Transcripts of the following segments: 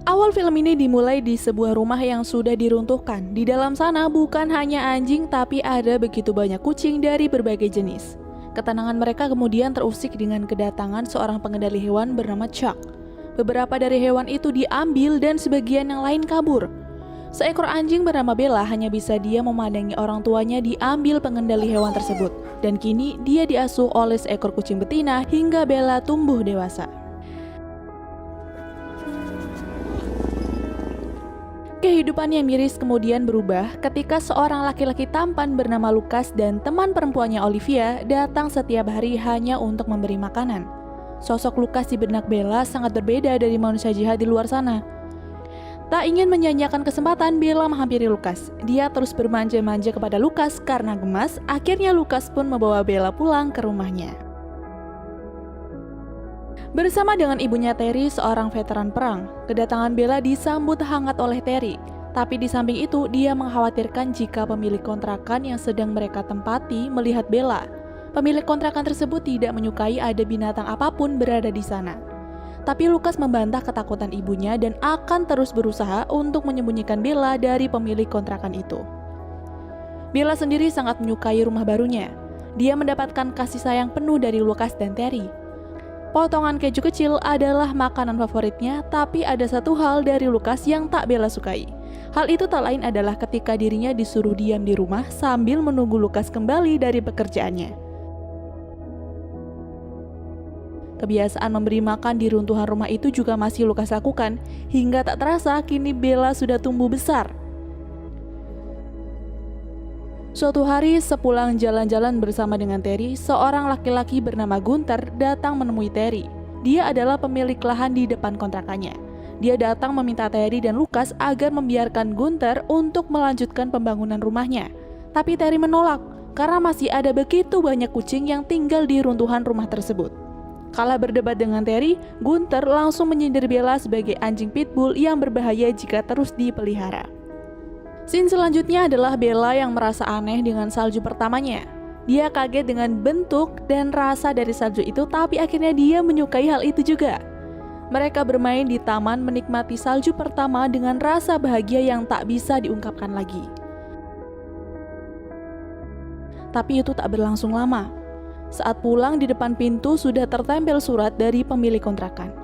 Awal film ini dimulai di sebuah rumah yang sudah diruntuhkan. Di dalam sana bukan hanya anjing, tapi ada begitu banyak kucing dari berbagai jenis. Ketenangan mereka kemudian terusik dengan kedatangan seorang pengendali hewan bernama Chuck. Beberapa dari hewan itu diambil dan sebagian yang lain kabur. Seekor anjing bernama Bella hanya bisa dia memandangi orang tuanya diambil pengendali hewan tersebut. Dan kini dia diasuh oleh seekor kucing betina hingga Bella tumbuh dewasa. Kehidupannya miris kemudian berubah ketika seorang laki-laki tampan bernama Lucas dan teman perempuannya Olivia datang setiap hari hanya untuk memberi makanan. Sosok Lucas di benak Bella sangat berbeda dari manusia jahat di luar sana. Tak ingin menyanyiakan kesempatan, Bella menghampiri Lucas. Dia terus bermanja-manja kepada Lucas karena gemas. Akhirnya Lucas pun membawa Bella pulang ke rumahnya. Bersama dengan ibunya Terry, seorang veteran perang, kedatangan Bella disambut hangat oleh Terry. Tapi di samping itu, dia mengkhawatirkan jika pemilik kontrakan yang sedang mereka tempati melihat Bella. Pemilik kontrakan tersebut tidak menyukai ada binatang apapun berada di sana. Tapi Lucas membantah ketakutan ibunya dan akan terus berusaha untuk menyembunyikan Bella dari pemilik kontrakan itu. Bella sendiri sangat menyukai rumah barunya. Dia mendapatkan kasih sayang penuh dari Lucas dan Terry. Potongan keju kecil adalah makanan favoritnya, tapi ada satu hal dari Lucas yang tak Bella sukai. Hal itu tak lain adalah ketika dirinya disuruh diam di rumah sambil menunggu Lucas kembali dari pekerjaannya. Kebiasaan memberi makan di runtuhan rumah itu juga masih Lucas lakukan, hingga tak terasa kini Bella sudah tumbuh besar. Suatu hari, sepulang jalan-jalan bersama dengan Terry, seorang laki-laki bernama Gunther datang menemui Terry. Dia adalah pemilik lahan di depan kontrakannya. Dia datang meminta Terry dan Lucas agar membiarkan Gunther untuk melanjutkan pembangunan rumahnya. Tapi Terry menolak, karena masih ada begitu banyak kucing yang tinggal di runtuhan rumah tersebut. Kala berdebat dengan Terry, Gunther langsung menyindir Bella sebagai anjing pitbull yang berbahaya jika terus dipelihara. Scene selanjutnya adalah Bella yang merasa aneh dengan salju pertamanya. Dia kaget dengan bentuk dan rasa dari salju itu, tapi akhirnya dia menyukai hal itu juga. Mereka bermain di taman menikmati salju pertama dengan rasa bahagia yang tak bisa diungkapkan lagi. Tapi itu tak berlangsung lama. Saat pulang di depan pintu sudah tertempel surat dari pemilik kontrakan.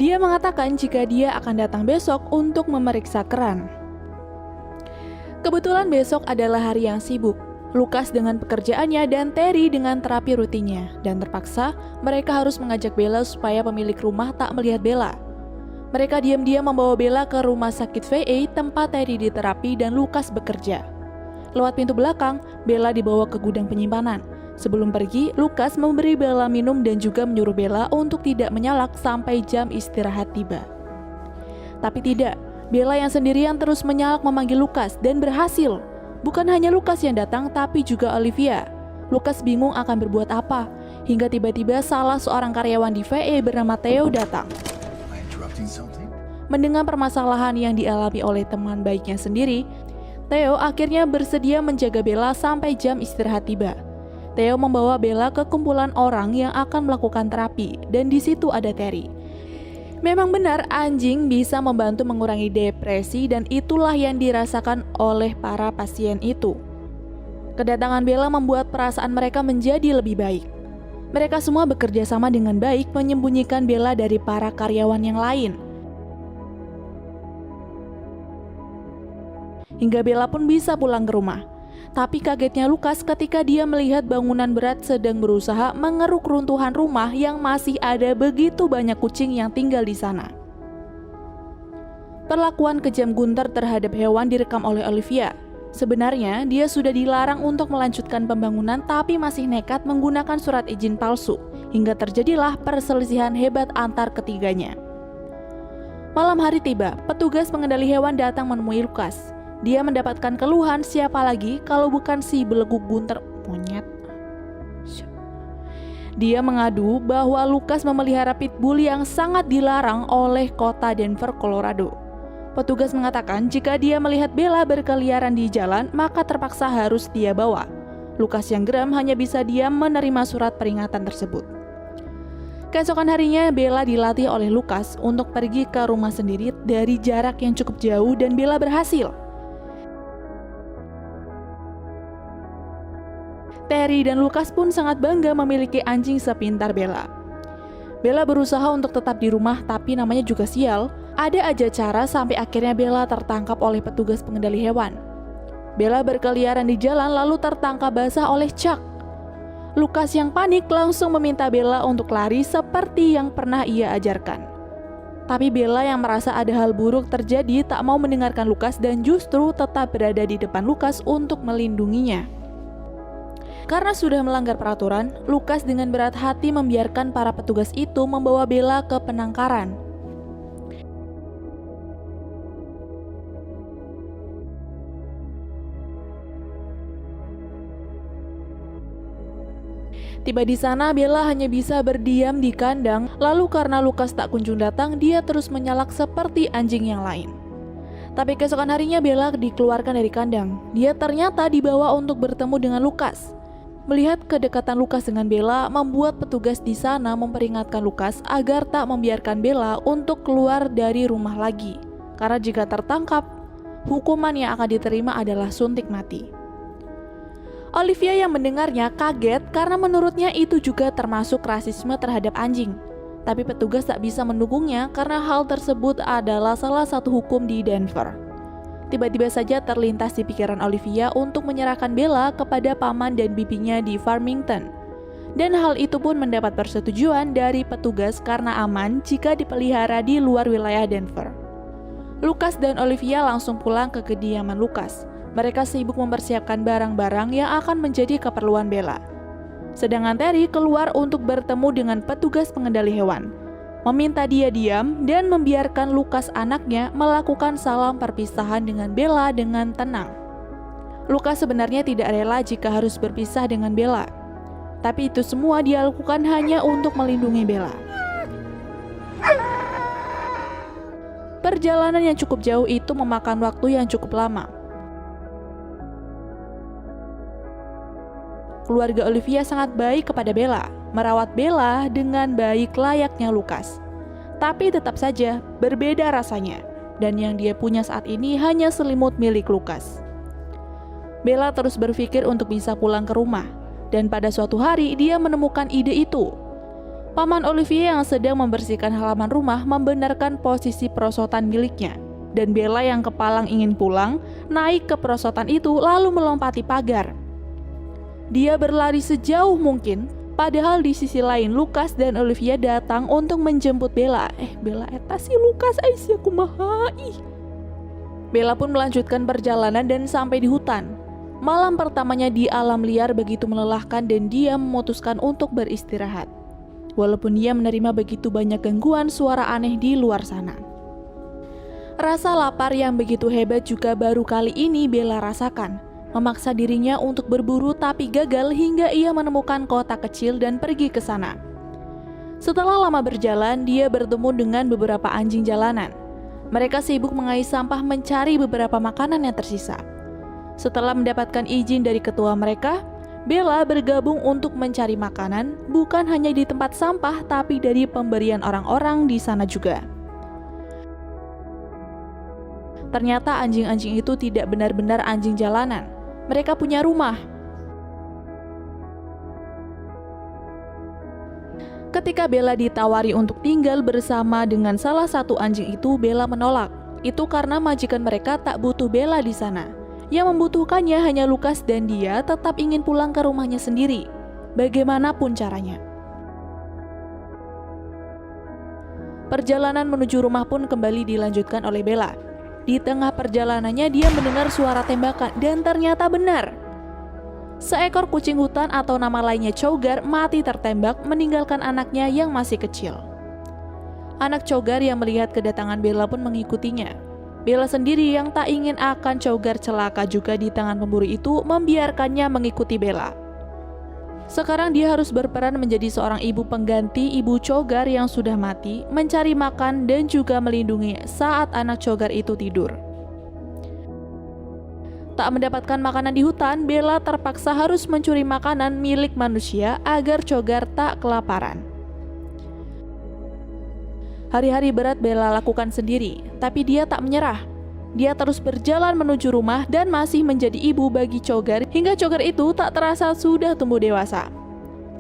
Dia mengatakan jika dia akan datang besok untuk memeriksa keran. Kebetulan besok adalah hari yang sibuk. Lucas dengan pekerjaannya dan Terry dengan terapi rutinnya, dan terpaksa mereka harus mengajak Bella supaya pemilik rumah tak melihat Bella. Mereka diam-diam membawa Bella ke rumah sakit VA tempat Terry diterapi dan Lucas bekerja. Lewat pintu belakang, Bella dibawa ke gudang penyimpanan. Sebelum pergi, Lucas memberi Bella minum dan juga menyuruh Bella untuk tidak menyalak sampai jam istirahat tiba. Tapi tidak. Bella yang sendirian terus menyalak memanggil Lucas dan berhasil. Bukan hanya Lucas yang datang, tapi juga Olivia. Lucas bingung akan berbuat apa, hingga tiba-tiba salah seorang karyawan di VA bernama Theo datang. Mendengar permasalahan yang dialami oleh teman baiknya sendiri, Theo akhirnya bersedia menjaga Bella sampai jam istirahat tiba. Theo membawa Bella ke kumpulan orang yang akan melakukan terapi, dan di situ ada Terry. Memang benar anjing bisa membantu mengurangi depresi dan itulah yang dirasakan oleh para pasien itu. Kedatangan Bella membuat perasaan mereka menjadi lebih baik. Mereka semua bekerja sama dengan baik menyembunyikan Bella dari para karyawan yang lain. Hingga Bella pun bisa pulang ke rumah. Tapi kagetnya Lucas ketika dia melihat bangunan berat sedang berusaha mengeruk runtuhan rumah yang masih ada begitu banyak kucing yang tinggal di sana. Perlakuan kejam Gunther terhadap hewan direkam oleh Olivia. Sebenarnya dia sudah dilarang untuk melanjutkan pembangunan tapi masih nekat menggunakan surat izin palsu, hingga terjadilah perselisihan hebat antar ketiganya. Malam hari tiba, petugas pengendali hewan datang menemui Lucas. Dia mendapatkan keluhan siapa lagi kalau bukan si belegu Gunther monyet. Dia mengadu bahwa Lucas memelihara pitbull yang sangat dilarang oleh kota Denver, Colorado. Petugas mengatakan jika dia melihat Bella berkeliaran di jalan, maka terpaksa harus dia bawa. Lucas yang geram hanya bisa diam menerima surat peringatan tersebut. Keesokan harinya, Bella dilatih oleh Lukas untuk pergi ke rumah sendiri dari jarak yang cukup jauh dan Bella berhasil. Terry dan Lukas pun sangat bangga memiliki anjing sepintar Bella. Bella berusaha untuk tetap di rumah, tapi namanya juga sial. Ada aja cara sampai akhirnya Bella tertangkap oleh petugas pengendali hewan. Bella berkeliaran di jalan lalu tertangkap basah oleh Chuck. Lukas yang panik langsung meminta Bella untuk lari seperti yang pernah ia ajarkan. Tapi Bella yang merasa ada hal buruk terjadi tak mau mendengarkan Lukas dan justru tetap berada di depan Lukas untuk melindunginya. Karena sudah melanggar peraturan, Lukas dengan berat hati membiarkan para petugas itu membawa Bella ke penangkaran. Tiba di sana, Bella hanya bisa berdiam di kandang, lalu karena Lukas tak kunjung datang, dia terus menyalak seperti anjing yang lain. Tapi keesokan harinya Bella dikeluarkan dari kandang. Dia ternyata dibawa untuk bertemu dengan Lukas. Melihat kedekatan Lukas dengan Bella, membuat petugas di sana memperingatkan Lukas agar tak membiarkan Bella untuk keluar dari rumah lagi. Karena jika tertangkap, hukuman yang akan diterima adalah suntik mati. Olivia yang mendengarnya kaget karena menurutnya itu juga termasuk rasisme terhadap anjing. Tapi petugas tak bisa mendukungnya karena hal tersebut adalah salah satu hukum di Denver. Tiba-tiba saja terlintas di pikiran Olivia untuk menyerahkan Bella kepada paman dan bibinya di Farmington. Dan hal itu pun mendapat persetujuan dari petugas karena aman jika dipelihara di luar wilayah Denver. Lukas dan Olivia langsung pulang ke kediaman Lukas. Mereka sibuk mempersiapkan barang-barang yang akan menjadi keperluan Bella. Sedangkan Terry keluar untuk bertemu dengan petugas pengendali hewan, meminta dia diam dan membiarkan Lukas anaknya melakukan salam perpisahan dengan Bella dengan tenang. Lukas sebenarnya tidak rela jika harus berpisah dengan Bella, tapi itu semua dia lakukan hanya untuk melindungi Bella. Perjalanan yang cukup jauh itu memakan waktu yang cukup lama. Keluarga Olivia sangat baik kepada Bella, merawat Bella dengan baik layaknya Lukas. Tapi tetap saja berbeda rasanya, dan yang dia punya saat ini hanya selimut milik Lukas. Bella terus berpikir untuk bisa pulang ke rumah, dan pada suatu hari dia menemukan ide itu. Paman Olivia yang sedang membersihkan halaman rumah membenarkan posisi perosotan miliknya, dan Bella yang kepalang ingin pulang, naik ke perosotan itu lalu melompati pagar. Dia berlari sejauh mungkin, padahal di sisi lain Lukas dan Olivia datang untuk menjemput Bella. Bella eta si Lukas aisyah kumaha ih. Bella pun melanjutkan perjalanan dan sampai di hutan. Malam pertamanya di alam liar begitu melelahkan dan dia memutuskan untuk beristirahat. Walaupun dia menerima begitu banyak gangguan suara aneh di luar sana. Rasa lapar yang begitu hebat juga baru kali ini Bella rasakan. Memaksa dirinya untuk berburu tapi gagal hingga ia menemukan kota kecil dan pergi ke sana. Setelah lama berjalan, dia bertemu dengan beberapa anjing jalanan. Mereka sibuk mengais sampah mencari beberapa makanan yang tersisa. Setelah mendapatkan izin dari ketua mereka, Bella bergabung untuk mencari makanan bukan hanya di tempat sampah tapi dari pemberian orang-orang di sana juga. Ternyata anjing-anjing itu tidak benar-benar anjing jalanan. Mereka punya rumah. Ketika Bella ditawari untuk tinggal bersama dengan salah satu anjing itu, Bella menolak. Itu karena majikan mereka tak butuh Bella di sana. Yang membutuhkannya hanya Lukas dan dia tetap ingin pulang ke rumahnya sendiri, bagaimanapun caranya. Perjalanan menuju rumah pun kembali dilanjutkan oleh Bella. Di tengah perjalanannya dia mendengar suara tembakan dan ternyata benar. Seekor kucing hutan atau nama lainnya Cougar mati tertembak meninggalkan anaknya yang masih kecil. Anak Cougar yang melihat kedatangan Bella pun mengikutinya. Bella sendiri yang tak ingin akan Cougar celaka juga di tangan pemburu itu membiarkannya mengikuti Bella. Sekarang dia harus berperan menjadi seorang ibu pengganti ibu Cougar yang sudah mati, mencari makan dan juga melindungi saat anak Cougar itu tidur. Tak mendapatkan makanan di hutan, Bella terpaksa harus mencuri makanan milik manusia agar Cougar tak kelaparan. Hari-hari berat Bella lakukan sendiri, tapi dia tak menyerah. Dia terus berjalan menuju rumah dan masih menjadi ibu bagi Chogar hingga Chogar itu tak terasa sudah tumbuh dewasa.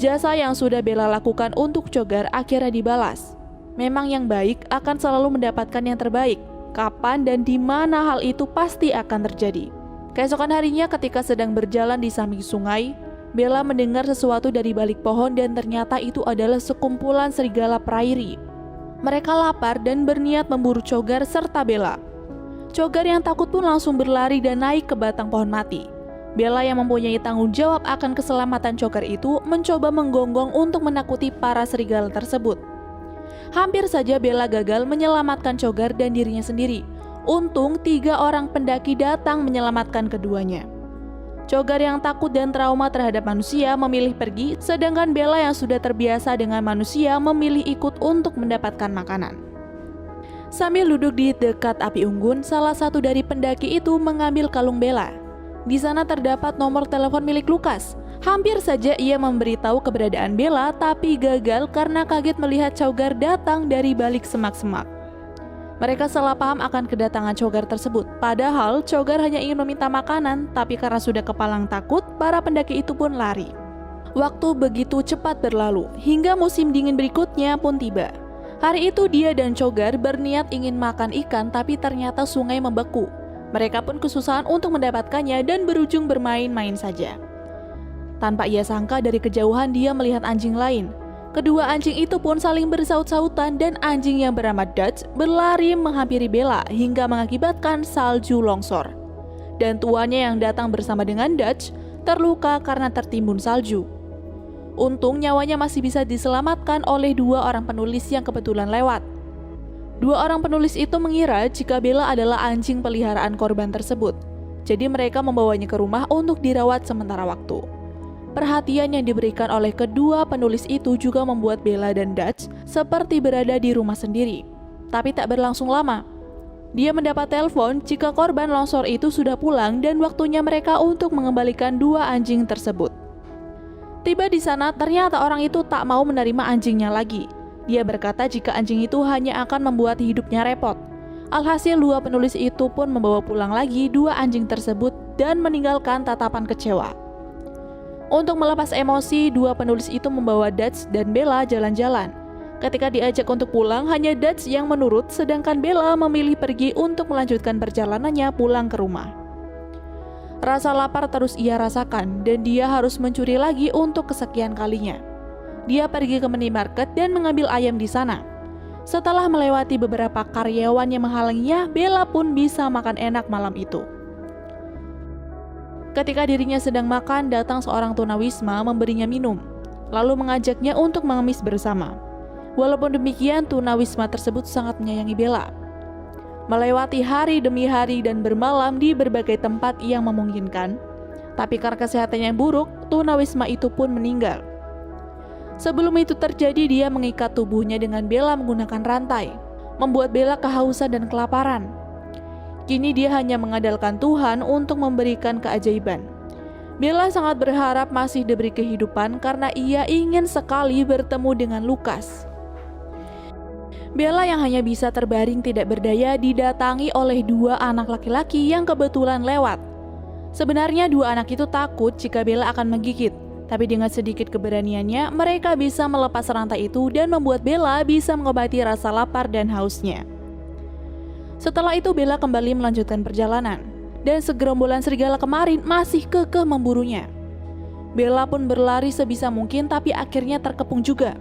Jasa yang sudah Bella lakukan untuk Chogar akhirnya dibalas. Memang yang baik akan selalu mendapatkan yang terbaik. Kapan dan di mana hal itu pasti akan terjadi. Keesokan harinya ketika sedang berjalan di samping sungai, Bella mendengar sesuatu dari balik pohon dan ternyata itu adalah sekumpulan serigala prairie. Mereka lapar dan berniat memburu Chogar serta Bella. Chogar yang takut pun langsung berlari dan naik ke batang pohon mati. Bella yang mempunyai tanggung jawab akan keselamatan Chogar itu mencoba menggonggong untuk menakuti para serigala tersebut. Hampir saja Bella gagal menyelamatkan Chogar dan dirinya sendiri. Untung 3 orang pendaki datang menyelamatkan keduanya. Chogar yang takut dan trauma terhadap manusia memilih pergi, sedangkan Bella yang sudah terbiasa dengan manusia memilih ikut untuk mendapatkan makanan. Sambil duduk di dekat api unggun, salah satu dari pendaki itu mengambil kalung Bella. Di sana terdapat nomor telepon milik Lukas. Hampir saja ia memberitahu keberadaan Bella, tapi gagal karena kaget melihat Chogar datang dari balik semak-semak. Mereka salah paham akan kedatangan Chogar tersebut. Padahal Chogar hanya ingin meminta makanan, tapi karena sudah kepalang takut, para pendaki itu pun lari. Waktu begitu cepat berlalu, hingga musim dingin berikutnya pun tiba. Hari itu dia dan Chogar berniat ingin makan ikan, tapi ternyata sungai membeku. Mereka pun kesusahan untuk mendapatkannya dan berujung bermain-main saja. Tanpa ia sangka dari kejauhan dia melihat anjing lain. Kedua anjing itu pun saling bersaut-sautan dan anjing yang bernama Dutch berlari menghampiri Bella hingga mengakibatkan salju longsor. Dan tuannya yang datang bersama dengan Dutch terluka karena tertimbun salju. Untung nyawanya masih bisa diselamatkan oleh 2 orang penulis yang kebetulan lewat. 2 orang penulis itu mengira jika Bella adalah anjing peliharaan korban tersebut. Jadi mereka membawanya ke rumah untuk dirawat sementara waktu. Perhatian yang diberikan oleh kedua penulis itu juga membuat Bella dan Dutch seperti berada di rumah sendiri. Tapi tak berlangsung lama. Dia mendapat telepon jika korban longsor itu sudah pulang dan waktunya mereka untuk mengembalikan 2 anjing tersebut. Tiba di sana, ternyata orang itu tak mau menerima anjingnya lagi. Dia berkata jika anjing itu hanya akan membuat hidupnya repot. Alhasil 2 penulis itu pun membawa pulang lagi 2 anjing tersebut dan meninggalkan tatapan kecewa. Untuk melepas emosi, 2 penulis itu membawa Dutch dan Bella jalan-jalan. Ketika diajak untuk pulang, hanya Dutch yang menurut, sedangkan Bella memilih pergi untuk melanjutkan perjalanannya pulang ke rumah. Rasa lapar terus ia rasakan dan dia harus mencuri lagi untuk kesekian kalinya. Dia pergi ke minimarket dan mengambil ayam di sana. Setelah melewati beberapa karyawan yang menghalanginya, Bella pun bisa makan enak malam itu. Ketika dirinya sedang makan, datang seorang tunawisma memberinya minum, lalu mengajaknya untuk mengemis bersama. Walaupun demikian, tunawisma tersebut sangat menyayangi Bella. Melewati hari demi hari dan bermalam di berbagai tempat yang memungkinkan, tapi karena kesehatannya yang buruk, tunawisma itu pun meninggal. Sebelum itu terjadi, dia mengikat tubuhnya dengan Bella menggunakan rantai, membuat Bella kehausan dan kelaparan. Kini dia hanya mengandalkan Tuhan untuk memberikan keajaiban. Bella sangat berharap masih diberi kehidupan karena ia ingin sekali bertemu dengan Lukas. Bella yang hanya bisa terbaring tidak berdaya didatangi oleh 2 anak laki-laki yang kebetulan lewat. Sebenarnya 2 anak itu takut jika Bella akan menggigit, tapi dengan sedikit keberaniannya mereka bisa melepas rantai itu dan membuat Bella bisa mengobati rasa lapar dan hausnya. Setelah itu Bella kembali melanjutkan perjalanan, dan segerombolan serigala kemarin masih kekeh memburunya. Bella pun berlari sebisa mungkin tapi akhirnya terkepung juga.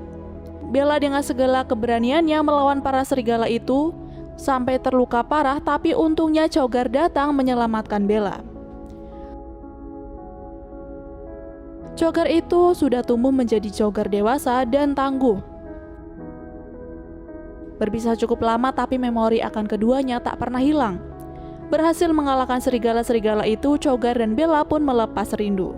Bella dengan segala keberaniannya melawan para serigala itu sampai terluka parah, tapi untungnya Chogar datang menyelamatkan Bella. Chogar itu sudah tumbuh menjadi Chogar dewasa dan tangguh. Berpisah cukup lama tapi memori akan keduanya tak pernah hilang. Berhasil mengalahkan serigala-serigala itu, Chogar dan Bella pun melepas rindu.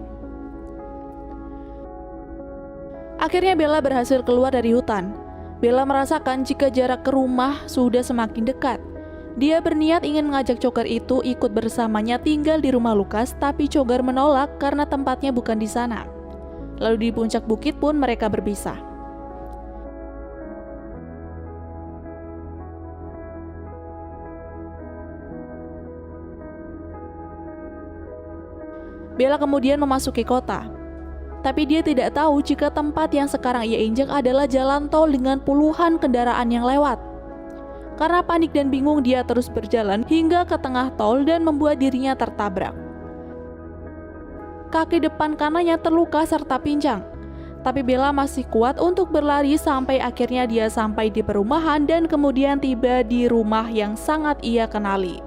Akhirnya Bella berhasil keluar dari hutan. Bella merasakan jika jarak ke rumah sudah semakin dekat. Dia berniat ingin mengajak Chogar itu ikut bersamanya tinggal di rumah Lukas, tapi Chogar menolak karena tempatnya bukan di sana. Lalu di puncak bukit pun mereka berpisah. Bella kemudian memasuki kota. Tapi dia tidak tahu jika tempat yang sekarang ia injak adalah jalan tol dengan puluhan kendaraan yang lewat. Karena panik dan bingung, dia terus berjalan hingga ke tengah tol dan membuat dirinya tertabrak. Kaki depan kanannya terluka serta pincang. Tapi Bella masih kuat untuk berlari sampai akhirnya dia sampai di perumahan dan kemudian tiba di rumah yang sangat ia kenali.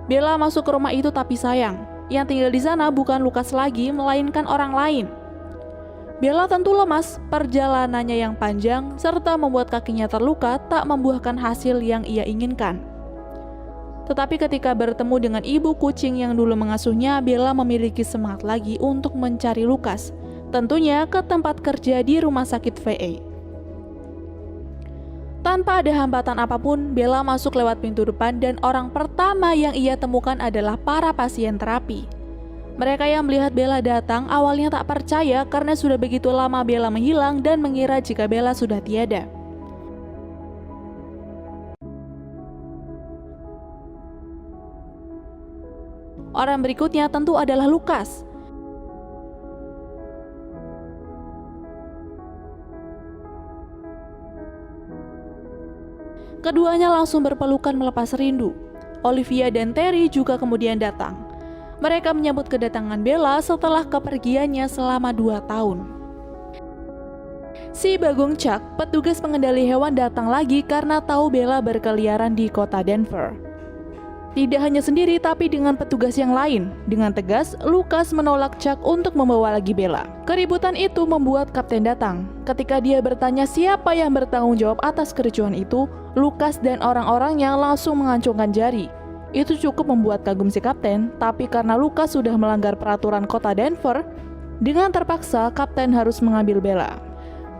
Bella masuk ke rumah itu, tapi sayang, yang tinggal di sana bukan Lukas lagi, melainkan orang lain. Bella tentu lemas, perjalanannya yang panjang serta membuat kakinya terluka tak membuahkan hasil yang ia inginkan. Tetapi ketika bertemu dengan ibu kucing yang dulu mengasuhnya, Bella memiliki semangat lagi untuk mencari Lukas, tentunya ke tempat kerja di rumah sakit VA. Tanpa ada hambatan apapun, Bella masuk lewat pintu depan dan orang pertama yang ia temukan adalah para pasien terapi. Mereka yang melihat Bella datang awalnya tak percaya karena sudah begitu lama Bella menghilang dan mengira jika Bella sudah tiada. Orang berikutnya tentu adalah Lukas. Keduanya langsung berpelukan melepas rindu. Olivia dan Terry juga kemudian datang. Mereka menyambut kedatangan Bella setelah kepergiannya selama 2 tahun. Si Bagong Chuck, petugas pengendali hewan, datang lagi karena tahu Bella berkeliaran di kota Denver. Tidak hanya sendiri, tapi dengan petugas yang lain. Dengan tegas, Lukas menolak Chuck untuk membawa lagi Bella. Keributan itu membuat Kapten datang. Ketika dia bertanya siapa yang bertanggung jawab atas kericuhan itu, Lukas dan orang-orangnya langsung mengacungkan jari. Itu cukup membuat kagum si Kapten, tapi karena Lukas sudah melanggar peraturan kota Denver, dengan terpaksa Kapten harus mengambil Bella.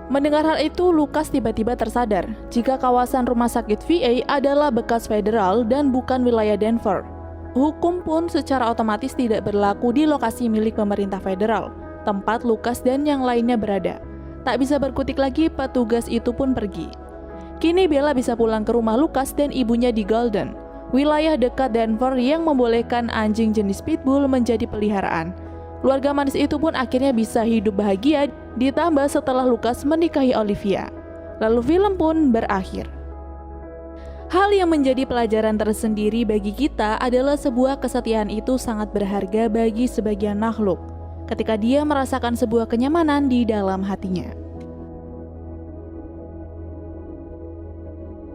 Mendengar hal itu, Lukas tiba-tiba tersadar jika kawasan rumah sakit VA adalah bekas federal dan bukan wilayah Denver. Hukum pun secara otomatis tidak berlaku di lokasi milik pemerintah federal, tempat Lukas dan yang lainnya berada. Tak bisa berkutik lagi, petugas itu pun pergi. Kini Bella bisa pulang ke rumah Lukas dan ibunya di Golden, wilayah dekat Denver yang membolehkan anjing jenis pitbull menjadi peliharaan. Keluarga manis itu pun akhirnya bisa hidup bahagia, ditambah setelah Lukas menikahi Olivia. Lalu film pun berakhir. Hal yang menjadi pelajaran tersendiri bagi kita adalah sebuah kesetiaan itu sangat berharga bagi sebagian makhluk, ketika dia merasakan sebuah kenyamanan di dalam hatinya.